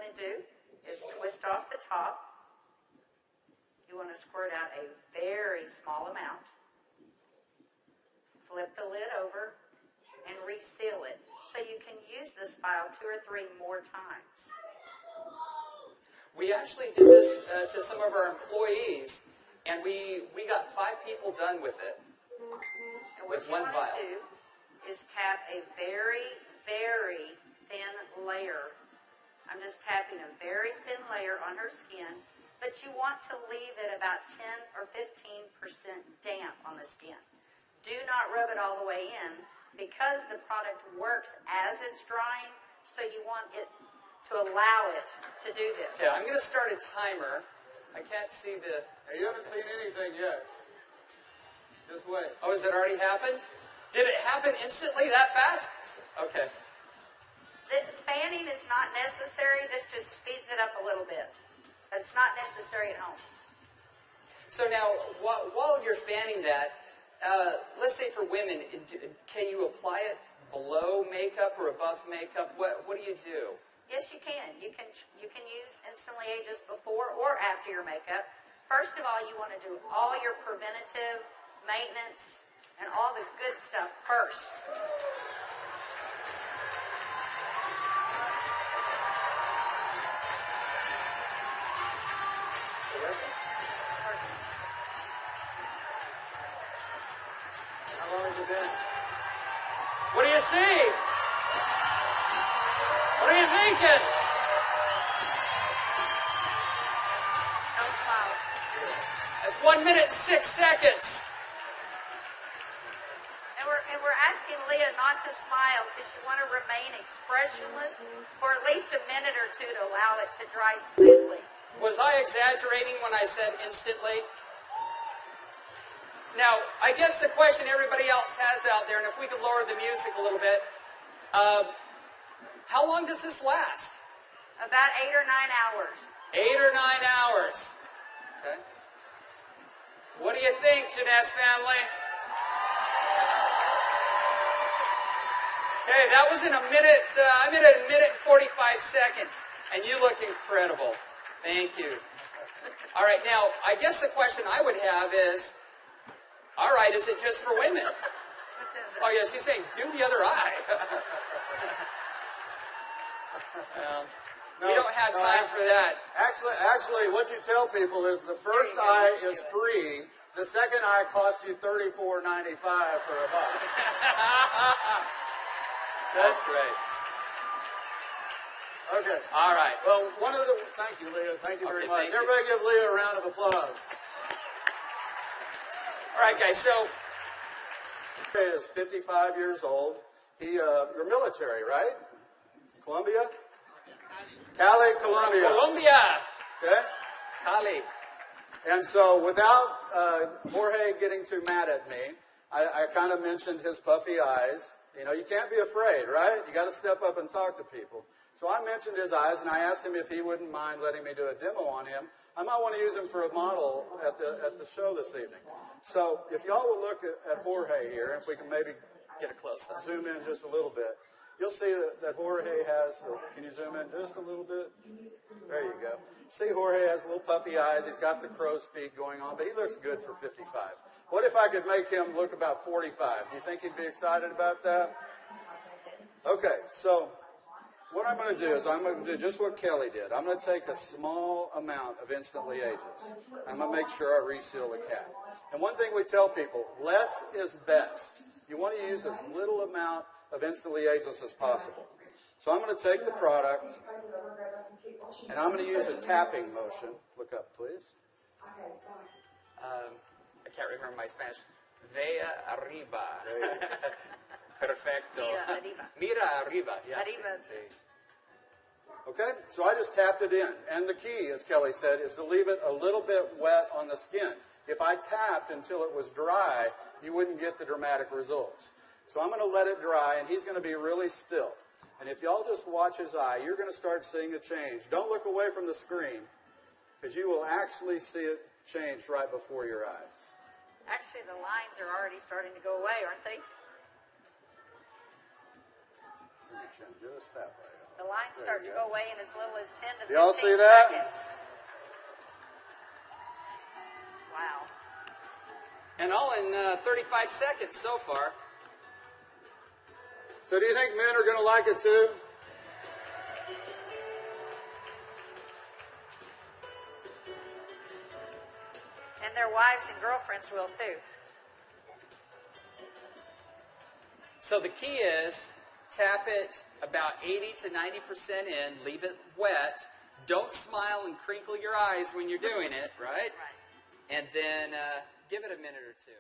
going to do is twist off the top. You want to squirt out a very small amount. Flip the lid over and reseal it so you can use this file 2 or 3 more times. We actually did this to some of our employees, and we got 5 people done with it. And what you want to do is tap a very, very thin layer. I'm just tapping a very thin layer on her skin, but you want to leave it about 10 or 15% damp on the skin. Do not rub it all the way in because the product works as it's drying, so you want it to allow it to do this. Yeah, I'm going to start a timer. I can't see the... Hey, you haven't seen anything yet. Just wait. Oh, has it already happened? Did it happen instantly that fast? Okay. The fanning is not necessary. This just speeds it up a little bit. It's not necessary at home. So now, while you're fanning that, let's say for women, can you apply it below makeup or above makeup? What do you do? Yes, you can. You can use Instantly Ageless before or after your makeup. First of all, you want to do all your preventative maintenance and all the good stuff first. How long has it been? What do you see? What are you thinking? Don't smile. That's 1 minute and 6 seconds. And we're asking Leah not to smile because you want to remain expressionless for at least a minute or 2 to allow it to dry smoothly. Was I exaggerating when I said instantly? Now, I guess the question everybody else has out there, and if we could lower the music a little bit, how long does this last? About 8 or 9 hours. 8 or 9 hours. Okay. What do you think, Jeunesse family? Okay, that was in a minute. I'm in a minute and 45 seconds, and you look incredible. Thank you. All right, now I guess the question I would have is, all right, is it just for women? Oh yeah, she's saying do the other eye. We don't have time for that. Actually, what you tell people is the first eye is free. The second eye costs you $34.95 for a buck. That's great. Okay. All right. Well, thank you, Leah. Thank you very much. Everybody give Leah a round of applause. All right, guys. So he is 55 years old. You're military, right? Colombia? Cali, Colombia. Colombia. Okay. Cali. And so without Jorge getting too mad at me, I kind of mentioned his puffy eyes. You know, you can't be afraid, right? You got to step up and talk to people. So I mentioned his eyes, and I asked him if he wouldn't mind letting me do a demo on him. I might want to use him for a model at the show this evening. So if y'all will look at Jorge here, if we can maybe get a close-up, zoom in just a little bit, you'll see that Jorge has, can you zoom in just a little bit? There you go. See, Jorge has little puffy eyes. He's got the crow's feet going on, but he looks good for 55. What if I could make him look about 45? Do you think he'd be excited about that? Okay, so what I'm going to do is I'm going to do just what Kelly did. I'm going to take a small amount of Instantly Ageless. I'm going to make sure I reseal the cap. And one thing we tell people, less is best. You want to use as little amount of Instantly Ageless as possible. So I'm going to take the product, and I'm going to use a tapping motion. Look up, please. I can't remember my Spanish. Vea arriba. Perfecto. Mira arriba. Mira arriba. Yeah, Arriba. Okay, so I just tapped it in. And the key, as Kelly said, is to leave it a little bit wet on the skin. If I tapped until it was dry, you wouldn't get the dramatic results. So I'm going to let it dry, and he's going to be really still. And if y'all just watch his eye, you're going to start seeing a change. Don't look away from the screen, because you will actually see it change right before your eyes. Actually, the lines are already starting to go away, aren't they? Just that way. The lines start to go away in as little as 10 to 15 Y'all see that? seconds. Wow. And all in 35 seconds so far. So do you think men are going to like it too? And their wives and girlfriends will too. So the key is tap it about 80 to 90% in, leave it wet. Don't smile and crinkle your eyes when you're doing it, right? Right. And then give it a minute or two.